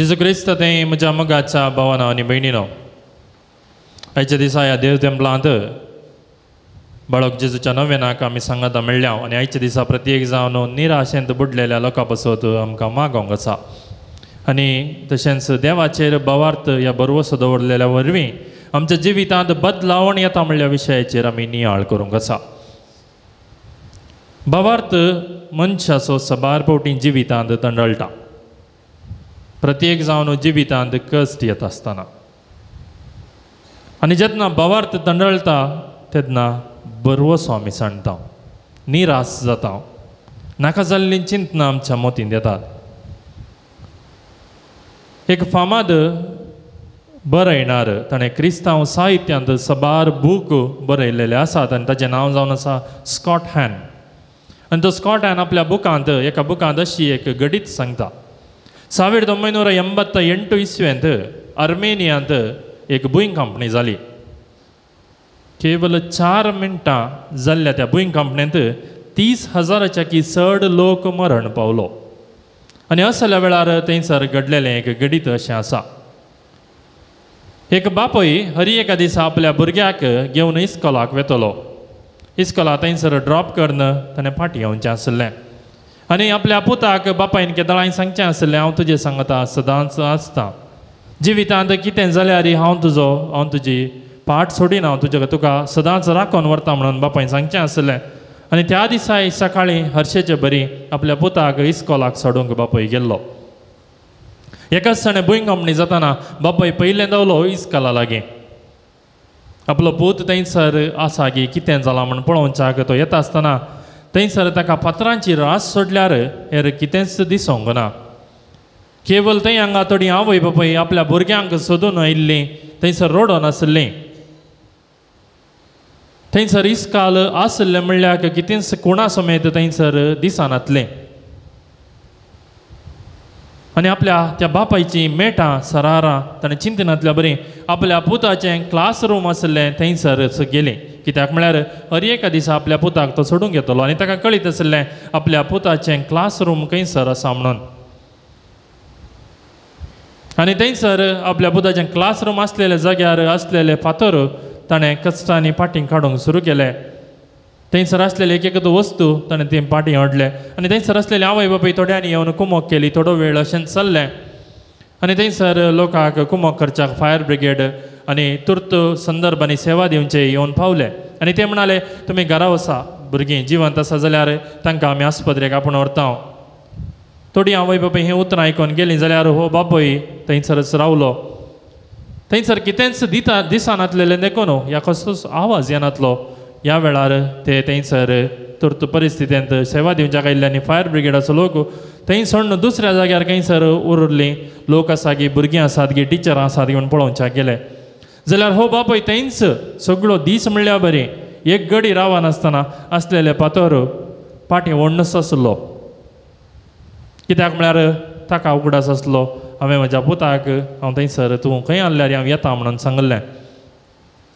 जेजू क्रिस्त तें म्हज्या मोगाच्या भावानो आनी भयणीनो, आयच्या दिसा ह्या देव तेंपलांत बाळक जेजूच्या नव्यानाक आमी सांगाता मेळ्ळ्या आनी आयच्या दिसा प्रत्येक जावन निराशेंत बुडलेल्या लोकां पासत आमकां मागोंक आसा आनी तशेंच देवाचेर भावार्थ ह्या बरवसो दवरलेल्या वरवीं आमच्या जिवितांत बदलावण येता म्हणल्या विशयाचेर आमी नियाळ करूंक आसा. भावार्थ मनशाचो सबार फावटी जिवितांत तंडळटा. प्रत्येक जावन जिवितांत कश्ट येता आसतना आनी जेन्ना भावार्थ तंडळटा तेन्ना बरवसो आमी सांडटा, निराश जाता, नाका जाल्ली चिंतना आमच्या मोतींत येतात. एक फामाद बरयणार ताणें क्रिस्तांव साहित्यांत सबार बूक बरयलेले आसात आनी ताचें नांव जावन आसा स्कॉट हॅन. आनी तो स्कॉट हॅन आपल्या बुकांत एका बुकांत अशी एक गडीत सांगता. 1988 इसव्यांत आर्मेनियांत एक बोईंग कंपनी जाली. केवल 4 मिनटां जाल्ल्या त्या बोईंग कंपनींत 30,000च्या चड लोक मरण पावलो. आनी असल्या वेळार थंयसर घडलेलें एक गडीत अशें आसा. एक बापूय हरी एका दिसा आपल्या भुरग्याक घेवन इस्कॉलाक वेतलो. इस्कॉला थंयसर ड्रॉप करन ताणें फाटीं येवचें आसलें आनी आपल्या पुताक बापायन केदळांय सांगचें आसलें, हांव तुजें सांगता सदांच आसता. जिवितांत कितें जाल्यार हांव तुजी पाट सोडीन, हांव तुका सदांच राखून व्हरता म्हणून बापायन सांगचें आसलें. आनी त्या दिसा सकाळीं हरशेचे बरी आपल्या पुताक इस्कॉलाक सोडूंक बापूय गेल्लो. एकाच दिसाणें बोईंग कंपनी जाताना बापूय पयलें देंवलो इस्कॉला लागीं. आपलो पूत थंयसर आसा गी कितें जालां म्हूण पळोवच्याक तो येता आसतना थंयसर ताका फातरांची रास सोडल्यार हेर कितेंच दिसोंक ना. केवल थंय हांगा थोडी आवय बापूय आपल्या भुरग्यांक सोदून आयिल्लीं थंयसर रोडोन आसलीं. थंयसर इस्काल आसलें म्हणल्यार कितेंच कोणा समेत थंयसर दिसनातलें. आनी आपल्या त्या बापायची मेटां सरारां ताणें चिंतनातल्या बरी आपल्या पुताचें क्लासरूम आसलें थंयसर गेलीं. कित्याक म्हळ्यार हर एका दिसा आपल्या पुताक तो सोडूंक येतलो आनी ताका कळीत आसलें आपल्या पुताचें क्लासरूम खंयसर आसा म्हणून. आनी थंयसर आपल्या पुताचें क्लासरूम आसलेल्या जाग्यार आसलेले फातर ताणें कश्टांनी फाटीं काडूंक सुरू केलें. थंयसर आसलेले एक वस्तू ताणें ती फाटीं हाडले आनी थंयसर आसलेले आवय बापूय थोड्यांनी येवन कुमक केली. थोडो वेळ अशें चल्लें आनी थंयसर लोकांक कुमक करच्याक फायर ब्रिगेड आनी तुर्त संदर्भांनी सेवा दिवचे येवन पावले आनी ते म्हणाले तुमी घरा वसा, भुरगीं जिवंत आसा जाल्यार तांकां आमी आस्पत्रेक आपूण व्हरता. थोडीं आवय बापूय हें उतरां आयकून गेलीं जाल्यार हो बापूय थंयसरच रावलो. थंयसर कितेंच दिसनातलेलें देखून ह्या कसलोच आवाज येनातलो. ह्या वेळार ते थंयसर तुर्त परिस्थितींत सेवा दिवच्याक आयिल्ल्यांनी फायर ब्रिगेडाचो लोक थंयसर दुसऱ्या जाग्यार खंयसर उरलीं लोक आसा गी, भुरगीं आसात गी, टिचरां आसात घेवन पळोवच्याक गेले जाल्यार हो बापूय थंयच सगळो दीस म्हणल्या बरी एक घडी रावनासतना आसलेले फातर फाटीं ओडनच आसलो. कित्याक म्हळ्यार ताका उगडास आसलो, हांवें म्हज्या पुताक हांव थंयसर तूं खंय आसल्यार हांव येता म्हणून सांगलें.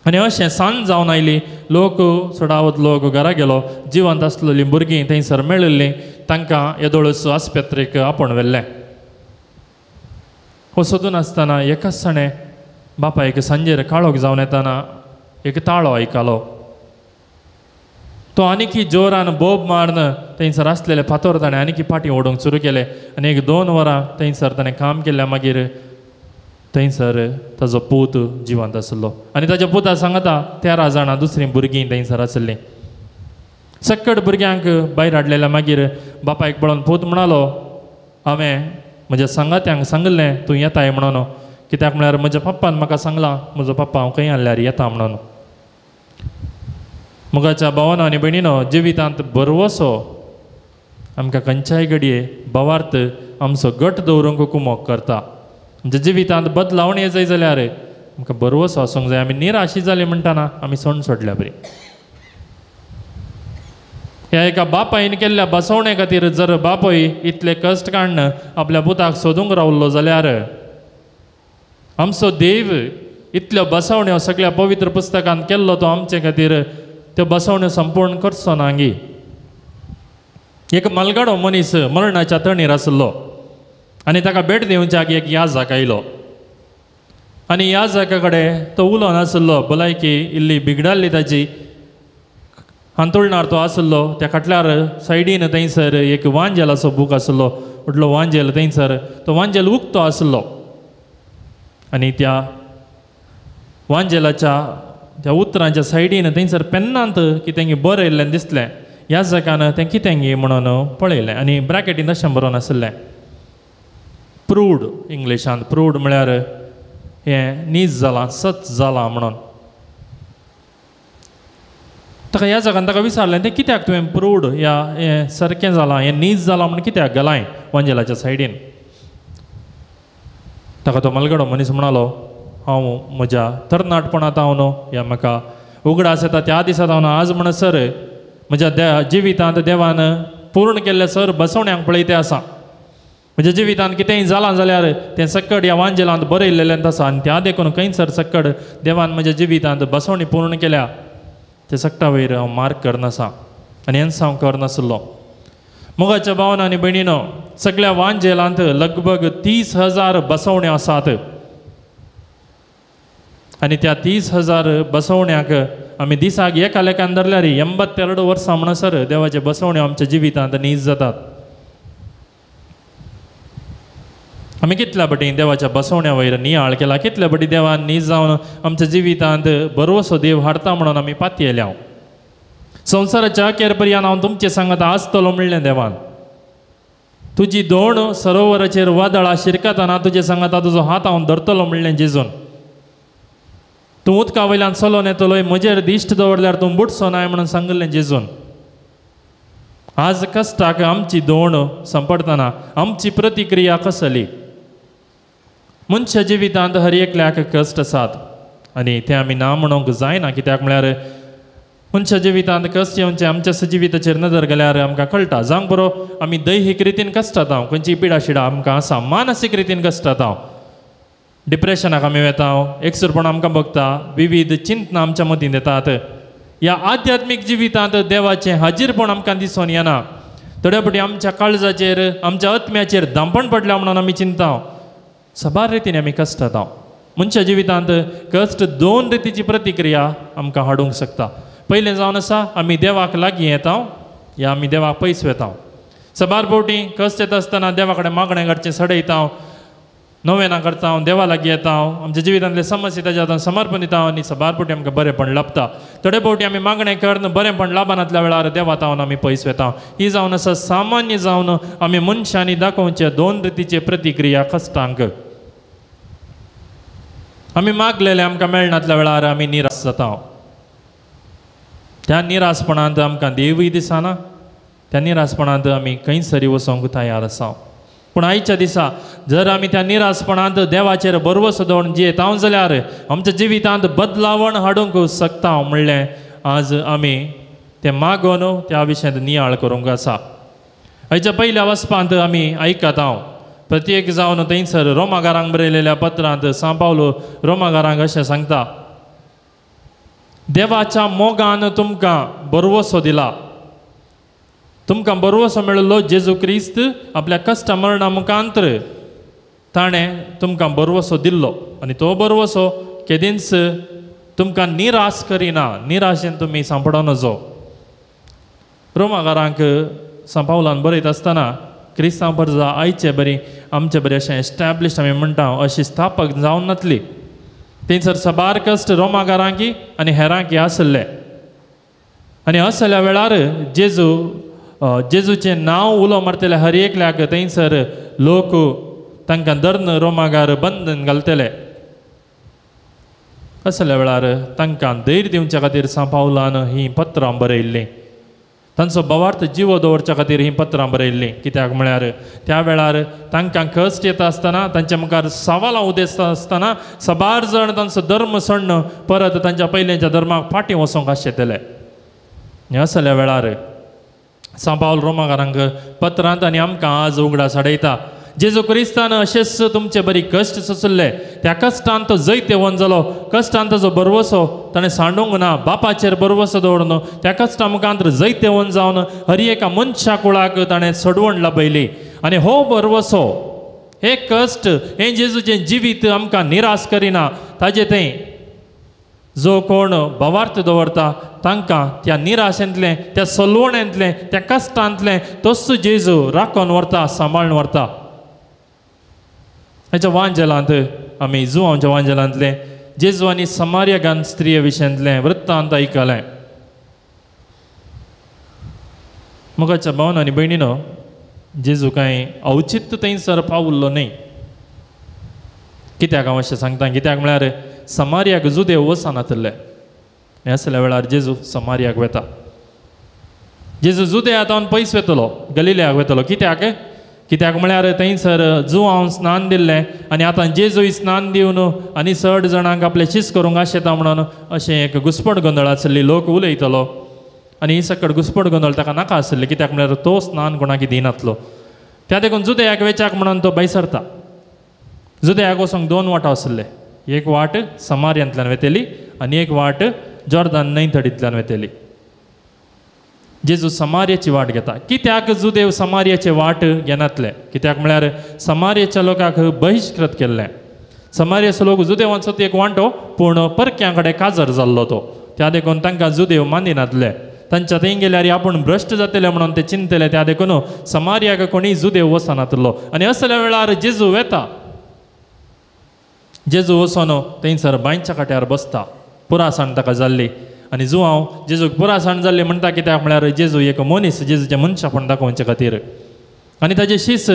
आनी अशें सांज जावन आयली, लोक चडावत लोक घरा गेलो. जिवंत आसलेलीं भुरगीं थंयसर मेळिल्लीं तांकां येदोळच आस्पत्रेक आपूण व्हेल्लें. हो सोदून आसतना एकाच दिसाणें बापायक सांजेर काळोख जावन येताना एक ताळो आयकलो. तो आनीक जोरान बोब मारन थंयसर आसलेले फातर ताणें आनीक फाटीं ओडूंक सुरू केलें आनी 1-2 वरां थंयसर ताणें काम केल्या मागीर थंयसर ताजो पूत जिवंत आसलो आनी ताज्या पुता सांगता 13 जाणां दुसरीं भुरगीं थंयसर आसलीं. सक्कट भुरग्यांक भायर हाडलेल्या मागीर बापायक पळोवन पूत म्हणालो हांवें म्हज्या सांगात्यांक सांगलें तूं येताय म्हणून, कित्याक म्हळ्यार म्हज्या पप्पान म्हाका सांगलां म्हजो पप्पा हांव खंय आसल्यार येता म्हणून. मोगाच्या भावानो आनी भयणीनो, जिवितांत बरवसो आमकां खंयच्याय घडये भावार्थ आमचो घट दवरूंक कुमक करता. म्हणजे जिवितांत बदलावण येत जाल्यार आमकां बरवसो आसूंक जाय. आमी निराशी जाली म्हणटाना आमी सण सोडल्या बरी. ह्या एका बापायन केल्ल्या बसवणे खातीर जर बापूय इतले कश्ट काडन आपल्या पुताक सोदूंक रावल्लो जाल्यार आमचो देव इतल्यो बसवण्यो सगळ्या पवित्र पुस्तकांत केल्लो तो आमचे खातीर त्यो बसवण्यो संपूर्ण करचो ना गी. एक मलगडो मनीस मरणाच्या तणीर आसलो आनी ताका भेट दिवच्याक एक याजक आयलो आनी याजका कडेन तो उलो नासलो भलायकी इल्ली बिगडाल्ली ताची हांतुळणार तो आसलो त्या फाटल्यार सायडीन थंयसर एक वांजेलाचो बूक आसलो व्हडलो वांजेल थंयसर तो वांजेल उक्तो आसलो आनी त्या वांजेलाच्या त्या उतरांच्या सायडीन थंयसर पेन्नांत कितें बरयल्लें दिसलें याजकान तें कितें गे म्हणून पळयलें आनी ब्रॅकेटीन तशें बरोवन आसलें प्रूड इंग्लिशांत प्रूड म्हळ्यार हें नीज जालां सच जालां म्हणून ताका याजकान ताका विचारलें तें कित्याक तुवें प्रूड या हें सारकें जालां हें नीज जालां म्हणून कित्याक घालाय वांजेलाच्या सायडीन ताका तो मलगडो मनीस म्हणालो हांव म्हज्या तरणाटपणांत हांव न्हू या म्हाका उगडास येता त्या दिसांत हांव आज म्हणसर म्हज्या जिवितांत देवान पूर्ण केल्ले सर बसवण्यांक पळयते आसा म्हज्या जिवितांत कितेंय जालां जाल्यार तें सक्कड ह्या वांजेलांत बरयल्लें आसा आनी त्या देखून खंयसर सक्कड देवान म्हज्या जिवितांत बसवणी पूर्ण केल्या ते सक्ता वयर हांव मार्क करनासा आनी हेंच हांव करनासलो मोगाच्या भावान आनी भयणीनो सगळ्या वांजेलांत लगभग 30,000 बसवण्यो आसात आनी त्या 30,000 बसवण्याक आमी दिसाक एका लेखान धरल्यार 82 वर्सां म्हणसर देवाचे बसवण्यो आमच्या जिवितांत नीज जातात आमी कितल्या बटी देवाच्या बसवण्या वयर नियाळ केला कितल्या बटी देवान नीज जावन आमच्या जिवितांत बरोसो देव हाडटा म्हणून आमी पातयेल्या संवसाराच्या अखेर पर्यंत हांव तुमचे सांगत आसतलो म्हणलें देवान तुजी दोण सरोवराचेर वादळां शिरकतना तुजे सांगता तुजो हात हांव धरतलो म्हणलें जेजून तूं उदका वयल्यान चलोन येतलो म्हजेर दिश्ट दवरल्यार तूं बुडचो नाय म्हणून सांगलें जेजून आज कश्टाक आमची दोण संपडतना आमची प्रतिक्रिया कसली मनशा जिवितांत हर एकल्याक कश्ट आसात आनी ते आमी ना म्हणूंक जायना कित्याक म्हळ्यार मनशा जिवितांत कश्ट येवचे आमच्या जिविताचेर नदर गेल्यार आमकां कळटा जावंक बरो आमी दैहीक रितीन कश्टात हांव खंयची पिडा शिडा आमकां आसा मानसीक रितीन कश्टात हांव डिप्रेशनाक आमी वेता एकसुरपण आमकां भोगता विविध चिंतना आमच्या मतीन येतात ह्या आध्यात्मीक जिवितांत देवाचें हाजीरपण आमकां दिसून येना थोड्या फावटी आमच्या काळजाचेर आमच्या आत्म्याचेर धांपण पडल्या म्हणून आमी चिंता सबार रितीन आमी कश्टात मनशा जिवितांत कश्ट 2 रितीची प्रतिक्रिया आमकां हाडूंक शकता पयलें जावन आसा आमी देवाक लागीं येता या आमी देवाक पयस वेता सबार फावटी कश्ट येता आसतना देवा कडेन मागणें करचें सडयता नोवेनां करता हांव देवा लागीं येता हांव आमच्या जिवितांतले समस्या ताच्या हातान समर्पण दिता आनी सबार फावटी आमकां बरेंपण लाभता थोडे फावटी आमी मागणें करन बरेंपण लाभनातल्या वेळार देवा तावन आमी पयस वेता ही जावन आसा सामान्य जावन आमी मनशांनी दाखोवचे 2 रितीचे प्रतिक्रिया कश्टांक आमी मागलेले आमकां मेळनातल्या वेळार आमी निराश जाता त्या निराशपणांत आमकां देवूय दिसना त्या निराशपणांत आमी खंयसरी वचोंक तयार आसा पूण आयच्या दिसा जर आमी त्या निराशपणांत देवाचेर भरवसो दवरून जियेता जाल्यार आमच्या जिवितांत बदलावण हाडूंक शकता म्हणलें आज आमी तें मागोवन त्या विशयांत नियाळ करूंक आसा हाच्या पयल्या वचपांत आमी आयकत प्रत्येक जावन थंयसर रोमागारांक बरयलेल्या पत्रांत सांपावलो रोमागारांक अशें सांगता देवाच्या मोगान तुमकां बरवसो दिला तुमकां बरवसो मेळिल्लो जेजू क्रिस्त आपल्या कश्ट मरणा मुखांतर ताणें तुमकां बरवसो दिल्लो आनी तो बरवसो केदींच तुमकां निराश करिना निराशेन तुमी सांपडो नजो रोमागारांक सांपावलान बरयत आसतना क्रिस्तांव परजा आयचे बरी आमचे बरें अशें एस्टॅब्लिश्ड आमी म्हणटा अशी स्थापक जावन नातली थंयसर सबार कश्ट रोमागारांकी आनी हेरांकी आसले आनी असल्या वेळार जेजूचें नांव उलो मारतले हर एकल्याक थंयसर लोक तांकां धरून रोमागार बंधन घालतले असल्या वेळार तांकां धैर्य दिवच्या खातीर सांपावलान ही पत्रां बरयल्लीं तांचो भवार्थ जिवो दवरच्या खातीर ही पत्रां बरयल्लीं कित्याक म्हळ्यार त्या वेळार तांकां कश्ट येता आसतना तांच्या मुखार सवालां उदेसता आसतना सबार जण तांचो धर्म सोडन परत तांच्या पयलींच्या धर्माक फाटीं वचोंक आशिल्ले असल्या वेळार सांपावल रोमाकारांक पत्रांत आनी आमकां आज उगडास हाडयता जेजू क्रिस्तान अशेंच तुमचे बरी कश्ट सोंसले त्या कश्टान तो जैतेवन जालो कश्टान ताजो बरवसो ताणें सांडूंक ना बापाचेर बरवसो दवरून त्या कश्टा मुखांतर जैतेवन जावन हर एका मनशा कुळाक ताणें सोडवण लाभयली आनी हो बरवसो हे कश्ट हे जेजूचें जिवीत आमकां निराश करिना ताजे तें जो कोण भवार्थ दवरता तांकां त्या निराशेंतलें त्या सलवण्यांतलें त्या कश्टांतलें तस्सो जेजू राखून व्हरता सांबाळून व्हरता हेच्या वांजेलांत आमी जुवांच्या वांजेलांतलें जेजू आनी समार्यगान स्त्रिये विशयांतलें वृत्तांत आयकलें मोगाच्या भावन आनी भयणीनो जेजू कांय औचित्य थंयसर पावुल्लो न्ही कित्याक हांव अशें सांगता कित्याक म्हळ्यार समार्याक जुदेव वचनातले हे असल्या वेळार जेजू समार्याक वता जेजू जुदेयांतावन पयस वेतलो गलिल्याक वेतलो कित्याक म्हळ्यार थंयसर जुवांव स्नान दिल्लें आनी आतां जेजूय स्नान दिवन आनी 6 जाणांक आपले शीस करूंक आशेता म्हणून अशें एक घुसपट गोंदळ आसली लोक उलयतलो आनी ही सकट घुसपट गोंदळ ताका नाका आसले कित्याक म्हळ्यार तो स्नान कोणाक दिनातलो त्या देखून जुदेयाक वेचाक म्हणून तो बैसरता जुदेयाक वचोंक 2 वाटो आसले एक वाट समार्यांतल्यान वेतेली आनी एक वाट जॉर्दान न्हंयतडींतल्यान वेतेली जेजू समार्याची वाट घेता कित्याक जुदेव समार्याचे वाट घेनातले कित्याक म्हळ्यार समार्याच्या लोकांक बहिष्कृत केल्लें समार्याचो लोक जुदेवांचो एक वांटो पूण परक्यां कडेन काजर जाल्लो तो त्या देखून तांकां जुदेव मानिनातले तांच्या थंय गेल्यार आपूण भ्रश्ट जातले म्हणून ते चिंतले त्या देखून समार्याक कोणी जुदेव वचनातलो आनी असल्या वेळार जेजू वेता जेजू वचोन थंयसर बांयच्या काट्यार बसता पुरासाण ताका जाल्ली आनी जुवांव जेजूक पुरासाण जाल्ली म्हणटा कित्याक म्हळ्यार जेजू एक मनीस जेजूचें मनशापण दाखोवचे खातीर आनी ताजे शीस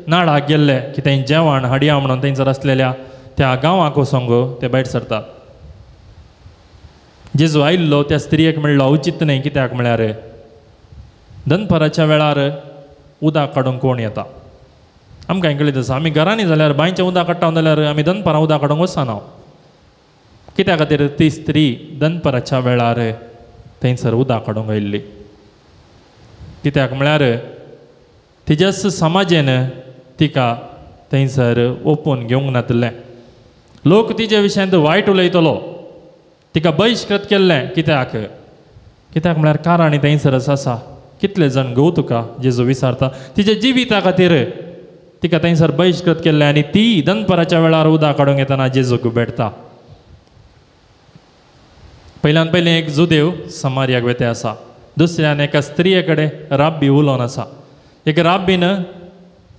नाडाक गेल्ले की थंय जेवण हाडया म्हणून थंयसर आसलेल्या त्या गांवाक वचोंक ते भायर सरतात जेजू आयिल्लो त्या स्त्रियेक म्हणलो औचित्य न्हय कित्याक म्हळ्यार दनपाराच्या वेळार उदक काडूंक कोण येता आमकां कळीत आसा आमी घरांनी जाल्यार बांयचें उदक काडटा जाल्यार आमी दनपारां उदक काडूंक वचना कित्या खातीर ती स्त्री दनपाराच्या वेळार थंयसर उदक काडूंक आयिल्ली कित्याक म्हळ्यार तिच्याच समाजेन तिका थंयसर ओपून घेवंक नातलें लोक तिचे विशयांत वायट उलयतलो तिका बहिष्कृत केल्लें कित्याक म्हळ्यार काराणी थंयसरच आसा कितले जाण घोव तुका जेजू विचारता तिच्या जिविता खातीर तिका थंयसर बहिष्कृत केल्लें आनी ती दनपाराच्या वेळार उदक काडूंक येतना जेजूक भेटता पयल्यान पयलें एक जुदेव समार्याक वेते आसा दुसऱ्यान एका स्त्रिये कडेन राब्बी उलोवन आसा एक राब्बीन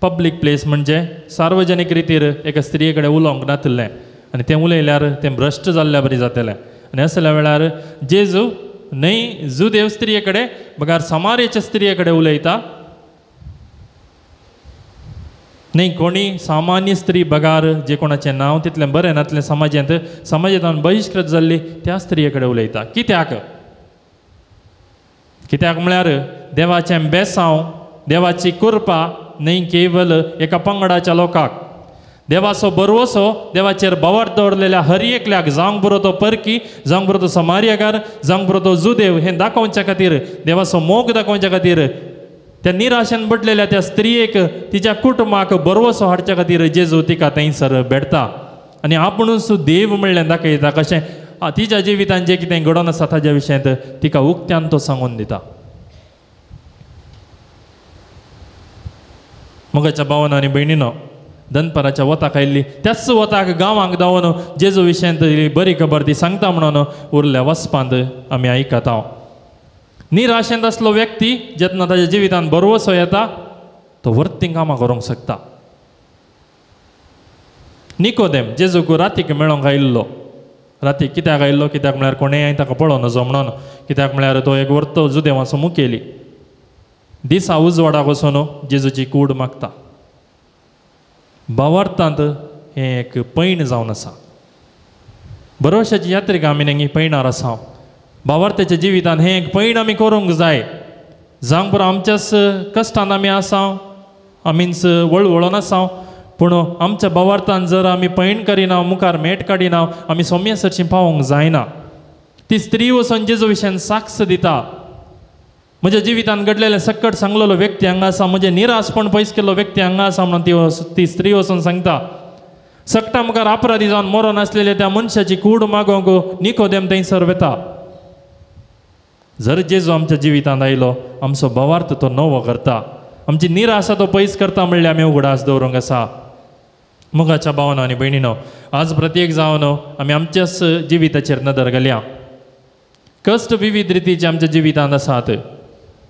पब्लीक प्लेस म्हणजे सार्वजनीक रितीर एका स्त्रिये कडेन उलोवंक नातलें आनी तें उलयल्यार तें भ्रश्ट जाल्ल्या बरी जातलें आनी असल्या वेळार जेजू न्हय जुदेव स्त्रिये कडेन बगार समार्याच्या स्त्रिये कडेन उलयता न्हय कोणी सामान्य स्त्री बगार जे कोणाचें नांव तितलें बरें नातलें समाजांत बहिष्कृत जाल्ली त्या स्त्रिये कडेन उलयता कित्याक म्हळ्यार देवाचें बेसांव देवाची कृपा न्हय केवल एका पंगडाच्या लोकांक देवाचो बरवसो देवाचेर बावर दवरलेल्या हर एकल्याक जावंक बरो तो परकी जावंक बरो तो समार्यकार जावंक बरो तो जुदेव हें दाखोवच्या खातीर देवाचो मोग दाखोवच्या खातीर त्या निराशेन बटलेल्या त्या स्त्रियेक तिच्या कुटुंबाक बरवसो हाडच्या खातीर जेजू तिका थंयसर भेटता आनी आपुणूच देव म्हणलें दाखयता कशें तिच्या जिवितान जें कितें घडोवन आसा ताच्या विशयांत तिका उक्त्यान तो सांगून दिता मोगाच्या भावान आनी भयणीनो दनपाराच्या वताक आयिल्ली त्याच वताक गांवांक धांवन जेजू विशयांत बरी खबर ती सांगता म्हणून उरल्या वचपांत आमी आयकता निराशेंत आसलो व्यक्ती जेन्ना ताच्या जिवितान बरवसो येता तो वर्तीं कामां करूंक शकता निकोदेम जेजूक रातीक मेळोंक आयिल्लो रातीक कित्याक आयिल्लो कित्याक म्हळ्यार कोणेंय ताका पळोवं नजो म्हणून कित्याक म्हळ्यार तो एक वर्तो जुदेवाचो मुखेली दिसा उजवाडाक वचून जेजूची कूड मागता भावार्थांत हें एक पैण जावन आसा बरोवशाची यात्रेक आमी नेंगी पैणार आसा भावार्थाच्या जिवितान हें एक पैण आमी करूंक जाय जावंक बरो आमच्याच कश्टान आमी आसा आमीच वळवळोन आसा पूण आमच्या भावार्थान जर आमी पैण करिना मुखार मेट काडिना आमी सोम्यासरशीं पावोंक जायना ती स्त्री वचून जेजू विशयान साक्ष दिता म्हज्या जिवितान घडलेलें सकट सांगलेलो व्यक्ती हांगा आसा म्हजें निराशपण पयस केल्लो व्यक्ती हांगा आसा म्हणून ती स्त्री वचून सांगता सकटा मुखार अपराधी जावन मरोन आसलेल्या त्या मनशाची कूड मागोवंक निकोदेम थंयसर वेता जर जेजू आमच्या जिवितांत आयलो आमचो भावार्थ तो नवो करता आमची निराशा तो पयस करता म्हणल्यार आमी उगडास दवरूंक आसा मुगाच्या भावांनो आनी भयणीनो, आज प्रत्येक जावन आमी आमच्याच जिविताचेर नदर घालया. कश्ट विविध रितीचे आमच्या जिवितांत आसात,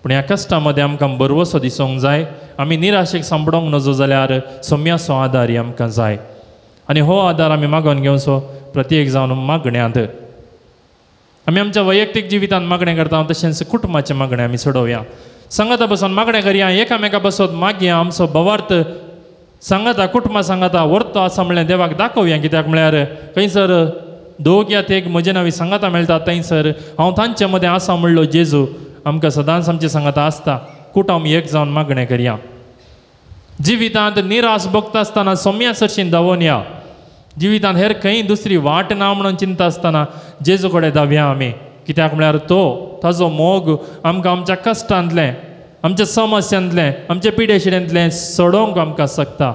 पूण ह्या कश्टा मदें आमकां बरवसो दिसोंक जाय. आमी निराशेक सांपडोंक नजो जाल्यार सोम्याचो आदार आमकां जाय. आनी हो आदार आमी मागोन घेवचो प्रत्येक जावन मागण्यांत. आमी आमच्या वैयक्तीक जिवितांत मागणें करता तशेंच कुटुंबाचें मागणें आमी सोडोवया. सांगाता बसून मागणें करया, एकामेका बसोन मागया, आमचो भवार्थ सांगाता कुटुंबा सांगाता व्हरतो आसा म्हणलें देवाक दाखोवया. कित्याक म्हळ्यार खंयसर दोग या तेग म्हजे नांवी सांगाता मेळटा, थंयसर हांव तांचे मदें आसा म्हणलो जेजू आमकां सदांच आमची सांगाता आसता. कुटुंब एक जावन मागणें करया. जिवितांत निराश भोगता आसतना सोम्या सरशीन धांवून या. जिवितांत हेर खंय दुसरी वाट ना म्हणून चिंता आसतना जेजू कडेन धांवया आमी. कित्याक म्हळ्यार तो ताजो मोग आमकां आमच्या कश्टांतलें, आमच्या समस्यांतलें, आमच्या पिडेशिडेंतलें सोडोवंक आमकां शकता.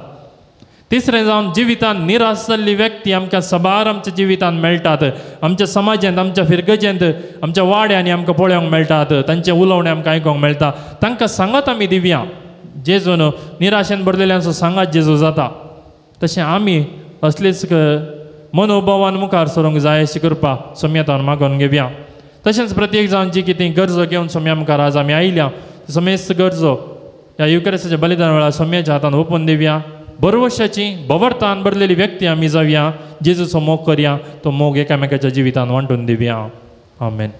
तिसरें जावन जिवितांत निराश जाल्ली व्यक्ती आमकां सबार आमच्या जिवितांत मेळटात. आमच्या समाजांत, आमच्या फिरगजेंत, आमच्या वाड्यांनी आमकां पळोवंक मेळटात. तांचे उलोवणें आमकां आयकोंक मेळटा. तांकां सांगत आमी दिवया. जेजून निराशेन भरलेल्यांचो सांगात जेजू जाता. तशें आमी असलीच मनोभावान मुखार सरूंक जाय अशी कृपा सोम्येतान मागोन घेवया. तशेंच प्रत्येक जावन जी कितें गरजो घेवन सोम्या मुखार आज आमी आयल्या, समेस्त गरजो ह्या युकरेस्ताच्या बलिदान वेळार सोम्याच्या हातान ओपून दिवया. बरवशाची भवर्तान भरलेली व्यक्ती आमी जावया. जेजूचो मोग करया. तो मोग एकामेकाच्या जिवितान वांटून दिवया. आमेन.